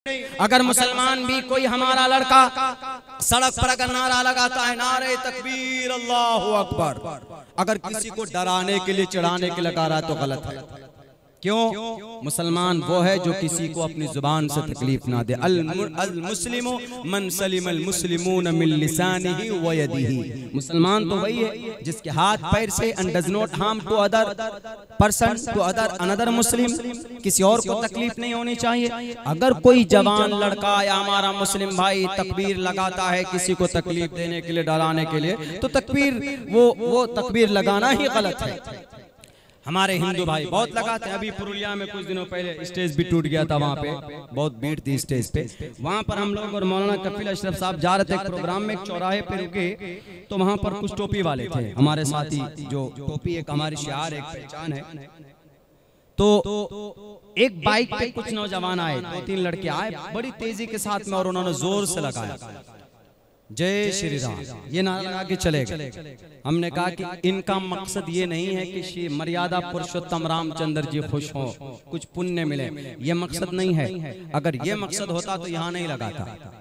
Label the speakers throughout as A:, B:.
A: अगर मुसलमान भी कोई हमारा लड़का सड़क पर अगर नारा लगाता है, नारे तकबीर अल्लाहु अकबर, अगर किसी को डराने के लिए चिढ़ाने के लगा रहा है तो गलत है। क्यों? मुसलमान वो है जो किसी को अपनी जुबान से तकलीफ ना दे। अल मुस्लिमु मन सलिमल मुस्लिमून मिन लिसानिही व यदिही। मुसलमान तो वही है जिसके हाथ पैर से and does not harm to other person to other another Muslim, किसी और को तकलीफ नहीं होनी चाहिए। अगर कोई जवान लड़का या हमारा मुस्लिम भाई तकबीर लगाता है किसी को तकलीफ देने के लिए, डराने के लिए, तो तकबीर वो तकबीर लगाना ही गलत है। हमारे हिंदू भाई बहुत लगाते हैं। अभी पुरुलिया में कुछ दिनों पहले स्टेज भी टूट गया था, वहाँ पे बहुत भीड़ थी स्टेज पे। वहाँ पर हम लोग और मौलाना कफील अशरफ साहब जा रहे थे एक प्रोग्राम में, एक चौराहे पे रुके तो वहाँ पर कुछ टोपी वाले थे हमारे साथी, जो टोपी एक हमारी शियार एक पहचान है। तो एक बाइक पे कुछ नौजवान आए, 2-3 लड़के आए बड़ी तेजी के साथ में, और उन्होंने जोर से लगाया जय श्री राम, ये नारा लगा के चले गए। हमने कहा कि इनका मकसद ये नहीं है कि श्री मर्यादा पुरुषोत्तम रामचंद्र जी खुश हो, कुछ पुण्य मिले, ये मकसद नहीं है। अगर ये मकसद होता तो यहाँ नहीं लगाता।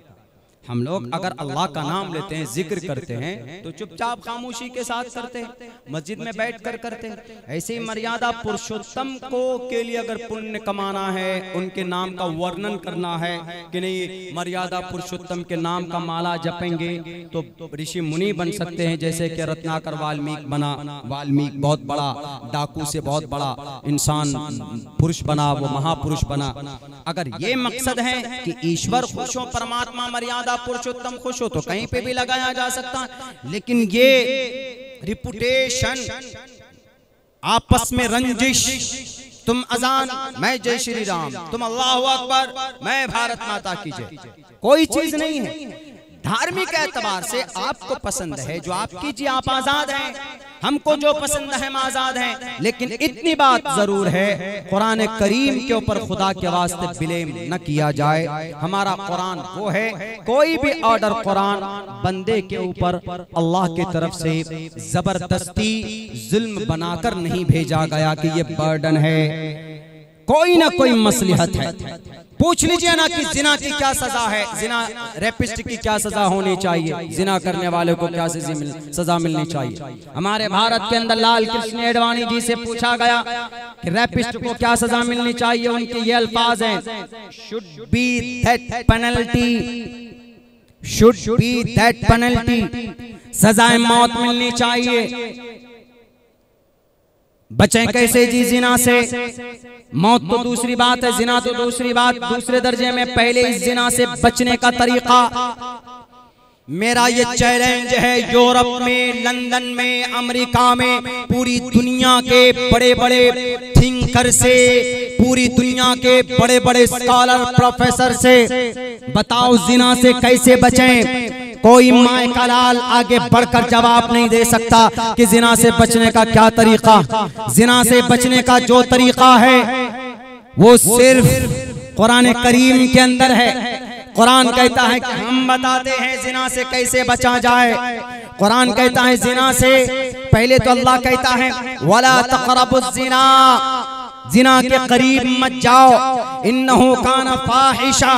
A: हम लोग अगर अल्लाह का नाम लेते हैं, जिक्र करते हैं, तो चुपचाप खामोशी के साथ करते हैं, मस्जिद में बैठ कर करते हैं। ऐसे ही मर्यादा पुरुषोत्तम को के लिए अगर पुण्य कमाना है, उनके नाम का वर्णन करना है कि नहीं मर्यादा पुरुषोत्तम के नाम का माला जपेंगे तो ऋषि मुनि बन सकते हैं, जैसे कि रत्नाकर वाल्मीकि बना। वाल्मीकि बहुत बड़ा डाकू से बहुत बड़ा इंसान पुरुष बना, वो महापुरुष बना। अगर ये मकसद है कि ईश्वर खुश हो, परमात्मा मर्यादा पुरुषोत्तम खुश हो, तो कहीं पे भी लगाया जा सकता है। लेकिन ये रिपुटेशन, आपस में रंजिश, तुम अजान मैं जय श्री राम, तुम अल्लाहु अकबर मैं भारत माता की जय, कोई चीज नहीं है। धार्मिक एतबार से आपको पसंद है जो आप कीजिए, आप आजाद हैं, हमको जो पसंद है हम आजाद हैं। लेकिन इतनी बात जरूर है, कुरान करीम के ऊपर खुदा के वास्ते ब्लेम न किया जाए। हमारा कुरान वो है, कोई भी ऑर्डर कुरान बंदे के ऊपर अल्लाह की तरफ से जबरदस्ती जुल्म बनाकर नहीं भेजा गया कि ये बर्डन है। कोई ना कोई मसलहत है। पूछ लीजिए ना कि जिना की क्या सजा है, जिना रेपिस्ट की क्या सजा होनी चाहिए, जिना करने वाले को क्या सजा मिलनी चाहिए। हमारे भारत के अंदर लाल कृष्ण आडवाणी जी से पूछा गया कि रेपिस्ट को क्या सजा मिलनी चाहिए। उनके ये अल्फाज हैं, should be that penalty, should be that penalty, सजाए मौत मिलनी चाहिए। बचें कैसे जी जिना से? मौत तो दूसरी बात है, जिना तो दूसरी बात, दूसरे दर्जे में। पहले इस जिना से बचने का तरीका, मेरा ये चैलेंज है, यूरोप में, लंदन में, अमेरिका में, पूरी दुनिया के बड़े बड़े थिंकर से, पूरी दुनिया के बड़े बड़े स्कॉलर प्रोफेसर से बताओ जिना से कैसे बचें। कोई माए का लाल आगे बढ़कर जवाब नहीं दे सकता कि जिना से बचने का क्या तरीका। जिना से बचने का जो तरीका है वो सिर्फ कुरान करीम के अंदर है। कुरान कहता है कि हम बताते हैं जिना से कैसे बचा जाए। कुरान कहता है जिना से पहले तो अल्लाह कहता है वला तक़रबुज़ ज़िना, जिना के करीब मत जाओ, इन्नहु काना फाहिशा,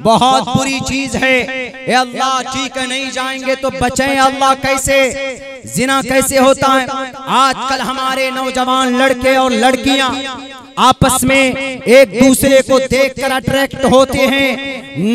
A: बहुत बुरी चीज है। ए अल्लाह ठीक है नहीं जाएंगे तो बचें। अल्लाह कैसे, जिना कैसे होता है? आजकल हमारे नौजवान लड़के और लड़कियां आपस में एक दूसरे को देखकर अट्रैक्ट होते हैं,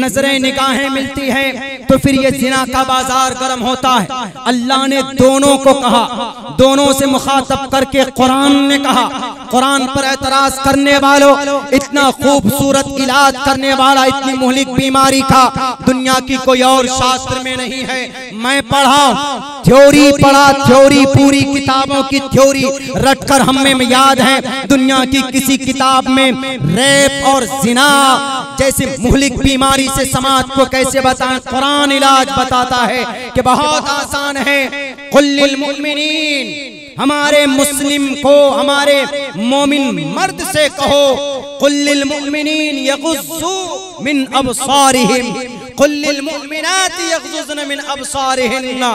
A: नजरें निगाहें मिलती हैं, तो फिर ये जिना का बाजार गर्म होता है। अल्लाह ने दोनों को कहा, दोनों से मुखातब करके कुरान ने कहा, कुरान पर एतराज करने वालों, इतना खूबसूरत इलाज करने वाला, इतनी मुहलिक बीमारी का दुनिया की कोई और शास्त्र में नहीं है। मैं पढ़ा, थ्योरी पढ़ा, थ्योरी पूरी किताबों की थ्योरी रटकर हमें याद है। दुनिया की किसी किताब में रेप और जिना जैसे मुहलिक बीमारी से समाज को कैसे बताएं, कुरान इलाज बताता है कि बहुत आसान है। कुल्लिल मुमिनीन, हमारे मुस्लिम को, हमारे मोमिन मर्द से कहो, कुल्लिल मुमिनीन यगुस्सू मिन अबसारिहिम, कुल्लिल मुमिनाति यग़ज़ुज़्न मिन अब्सारिहिन्ना,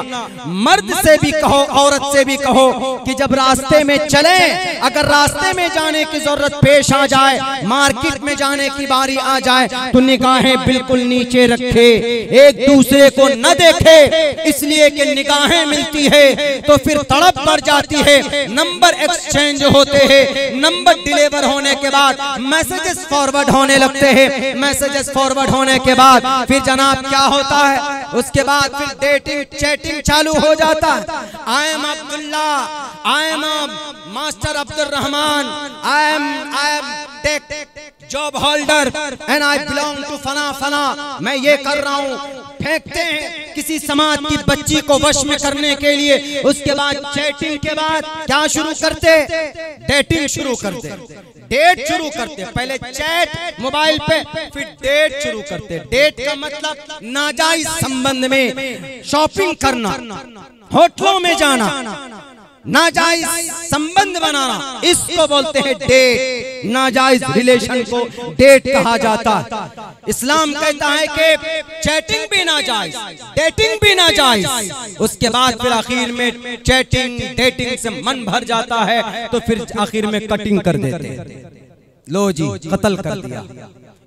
A: मर्द से भी कहो औरत से भी कहो कि जब रास्ते में चले, अगर रास्ते में जाने की जरूरत पेश आ जाए, मार्केट में जाने की बारी आ जाए, तो निगाहें बिल्कुल नीचे रखे, एक दूसरे को न देखे, इसलिए कि निगाहें मिलती है तो फिर तड़प बढ़ जाती है, नंबर एक्सचेंज होते हैं, नंबर डिलीवर होने के बाद मैसेजेस फॉरवर्ड होने लगते हैं, मैसेजेस फॉरवर्ड होने के बाद फिर जनाब क्या होता है, उसके बाद फिर डेटिंग चैटिंग चालू हो जाता है। I am Abdullah, I am master Abdul Rahman, I am job holder and I belong to फना फना, मैं ये कर रहा हूँ। फेंकते हैं किसी समाज की बच्ची को वश में करने के लिए, उसके बाद चैटिंग के बाद क्या शुरू करते, डेटिंग शुरू करते, डेट शुरू करते, पहले चैट मोबाइल पे, फिर डेट शुरू करते। डेट का मतलब नाजायज संबंध में शॉपिंग करना, होटलों में जाना, नाजायज संबंध बनाना, इसको बोलते हैं डेट। नाजायज रिलेशन को डेट कहा जाता है। इस्लाम कहता है कि चैटिंग भी नाजायज, डेटिंग भी नाजायज, उसके बाद फिर आखिर में चैटिंग डेटिंग से मन भर जाता है तो फिर आखिर में कटिंग कर देते हैं, लो जी कत्ल कर दिया।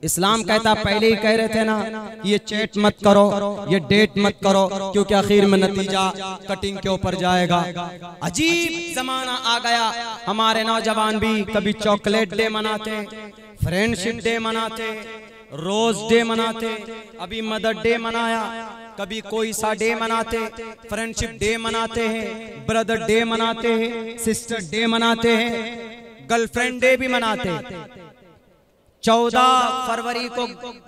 A: इस्लाम कहता, पहले ही कह रहे थे ना ये चैट मत करो, ये डेट मत करो, क्योंकि आखिर में नतीजा कटिंग के ऊपर जाएगा। अजीब जमाना आ गया, हमारे नौजवान भी कभी चॉकलेट डे मनाते, फ्रेंडशिप डे मनाते, रोज डे मनाते, अभी मदर डे मनाया, कभी कोई सा डे मनाते, फ्रेंडशिप डे मनाते हैं, ब्रदर डे मनाते हैं, सिस्टर डे मनाते हैं, गर्लफ्रेंड डे भी मनाते हैं। 14 फरवरी को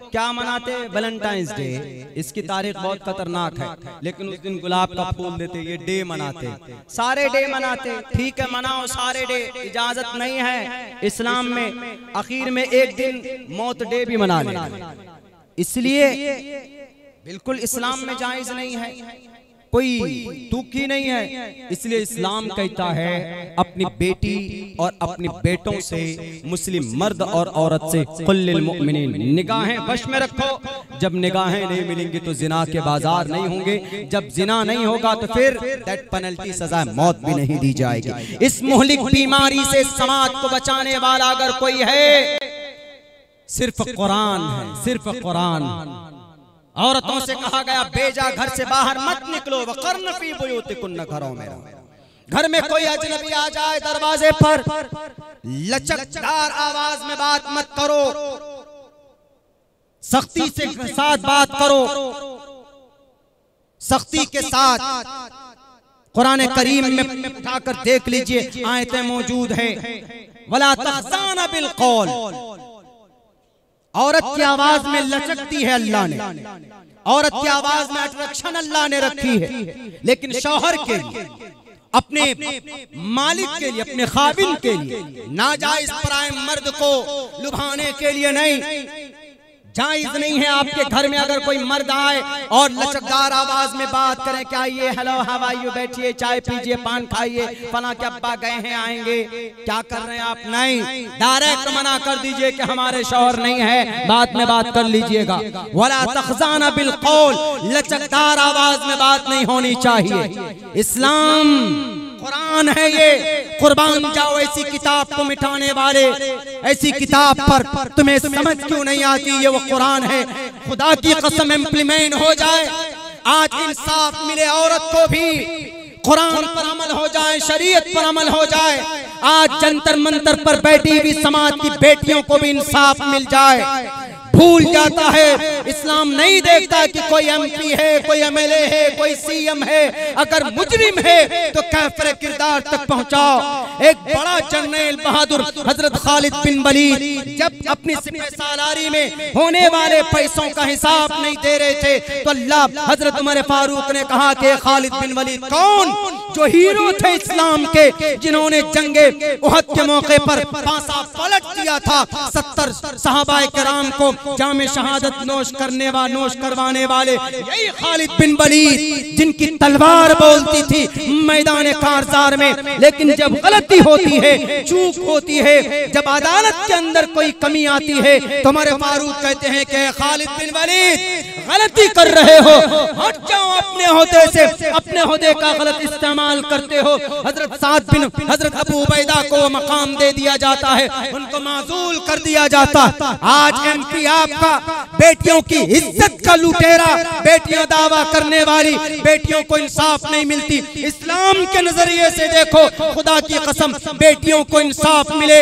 A: क्या मनाते, वैलेंटाइंस डे। इसकी तारीख बहुत खतरनाक है, लेकिन उस दिन गुलाब का फूल देते, ये डे मनाते, सारे डे मनाते। ठीक है मनाओ सारे डे, इजाजत नहीं है इस्लाम में। आखिर में एक दिन मौत डे भी मना लेना, इसलिए बिल्कुल इस्लाम में जायज नहीं है, कोई तुक ही नहीं है। इसलिए इस्लाम कहता है अपनी बेटी और अपने बेटों से, मुस्लिम मर्द और औरत से, कुल्लिल मुमिनीन, निगाहें वश में रखो। जब निगाहें नहीं मिलेंगी तो जिना के बाजार नहीं होंगे, जब जिना नहीं होगा तो फिर डेथ पेनल्टी, सजा मौत भी नहीं दी जाएगी। इस मुहलिक बीमारी से समाज को बचाने वाला अगर कोई है, सिर्फ कुरान है, सिर्फ कुरान। औरतों से कहा गया बेजा घर से बाहर मत निकलो, वक़र्न फी बुयूतिकुन्न, घरों में रहो। घर में कोई अजनबी आ जाए दरवाजे पर, लचकदार आवाज में बात मत करो, सख्ती से साथ बात करो, सख्ती के साथ। कुरान करीम में उठाकर देख लीजिए, आयतें मौजूद है, वला तहज़ाना बिल कौल, औरत की आवाज में लचकती है अल्लाह ने, औरत की आवाज में अट्रैक्शन अल्लाह ने रखी है, लेकिन शौहर के लिए, अपने मालिक के लिए, अपने खाविन के लिए, नाजायज पराए मर्द को लुभाने के लिए नहीं। जायज नहीं है आपके घर में अगर कोई मर्द आए और लचकदार आवाज में बात करें, क्या ये हेलो हाउ आर यू, बैठिए चाय पीजिए पान खाइए, फला के अब्बा गए हैं आएंगे, क्या कर रहे हैं आप, नहीं, डायरेक्ट मना कर दीजिए कि हमारे शौहर नहीं है, बाद में बात कर लीजिएगा। वला तखज़ाना बिल कौल, लचकदार आवाज में बात नहीं होनी चाहिए। इस्लाम कुरान है ये, कुर्बान जाओ ऐसी किताब को मिटाने वाले, ऐसी किताब पर तुम्हें समझ क्यों नहीं आती, ये वो कुरान है। खुदा की कसम इम्प्लीमेंट हो जाए, आज इंसाफ मिले औरत को भी, कुरान पर अमल हो जाए, शरीयत पर अमल हो जाए, आज जंतर मंतर पर बैठी हुई समाज की बेटियों को भी इंसाफ मिल जाए। भूल जाता है, इस्लाम नहीं देखता कि कोई एमपी है, कोई एमएलए है, कोई सीएम है, अगर मुजरिम है तो काफिर किरदार तक पहुंचाओ। एक बड़ा जर्नल बहादुर हजरत खालिद बिन वलीद जब अपनी सिपह सालारी में होने वाले पैसों का हिसाब नहीं दे रहे थे, तो अल्लाह हजरत उमर फारूक ने कहा कि खालिद बिन वलीद कौन, जो हीरो थे इस्लाम के, जिन्होंने जंगे उहद के मौके पर पासा पलट दिया था 70 सहाबाए किराम को जामे शहादत नोश करवाने वाले यही खालिद बिन वलीद, जिनकी तलवार बोलती थी मैदान कारजार में। लेकिन जब गलती होती है, चूक होती है, जब अदालत के अंदर कोई कमी आती है तो हमारे फारूक कहते हैं कि खालिद बिन वलीद गलती कर रहे हो, हट जाओ अपने होदे से, अपने होदे का गलत इस्तेमाल करते हो। हजरत अबू उबैदा को मकाम दे दिया जाता है, उनको माजूल कर दिया जाता। आज एमपी आपका बेटियों की इज्जत का लुटेरा, बेटियां दावा करने वाली, बेटियों को इंसाफ नहीं मिलती। इस्लाम के नजरिए से देखो, खुदा की कसम, बेटियों को इंसाफ मिले,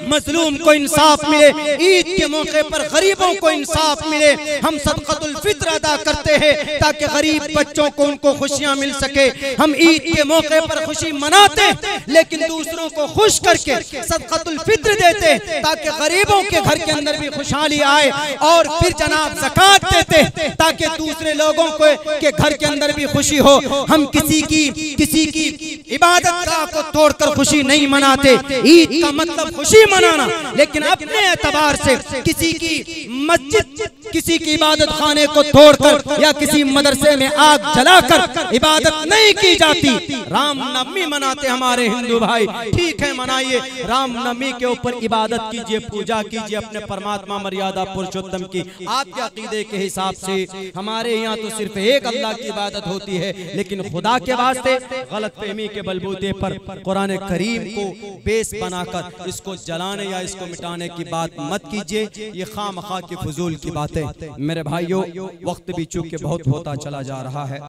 A: मजलूम को इंसाफ मिले, ईद के मौके पर गरीबों को इंसाफ मिले। हम सदक़तुल फित्र अदा करते हैं ताकि गरीब बच्चों को उनको खुशियां मिल सके। हम ईद के मौके पर खुशी मनाते लेकिन दूसरों को खुश करके सदक़तुल फित्र देते ताकि गरीबों के घर के अंदर भी खुशहाली आए, और फिर जनाब ज़कात देते ताकि दूसरे लोगों के घर के अंदर भी खुशी हो। हम किसी की इबादत गाह को तोड़कर खुशी नहीं मनाते। ईद का मतलब खुशी मनाना, लेकिन अपने एतबार से किसी की मस्जिद, किसी की इबादत खाने को तोड़कर या किसी मदरसे में आग जलाकर इबादत नहीं की जाती। रामनवमी मनाते हमारे हिंदू भाई, ठीक है मनाइए, रामनवमी के ऊपर इबादत कीजिए, पूजा कीजिए अपने परमात्मा मर्यादा पुरुषोत्तम की। आपके अकीदे के हिसाब से हमारे यहाँ तो सिर्फ एक अल्लाह की इबादत होती है, लेकिन खुदा के वास्ते गलतफहमी के बलबूते पर कुरान करीम को बेस बनाकर इसको जलाने या इसको मिटाने की बात मत कीजिए। ये खामखा की फजूल की बातें। मेरे भाइयों, वक्त भी चूंकि बहुत होता चला जा रहा है।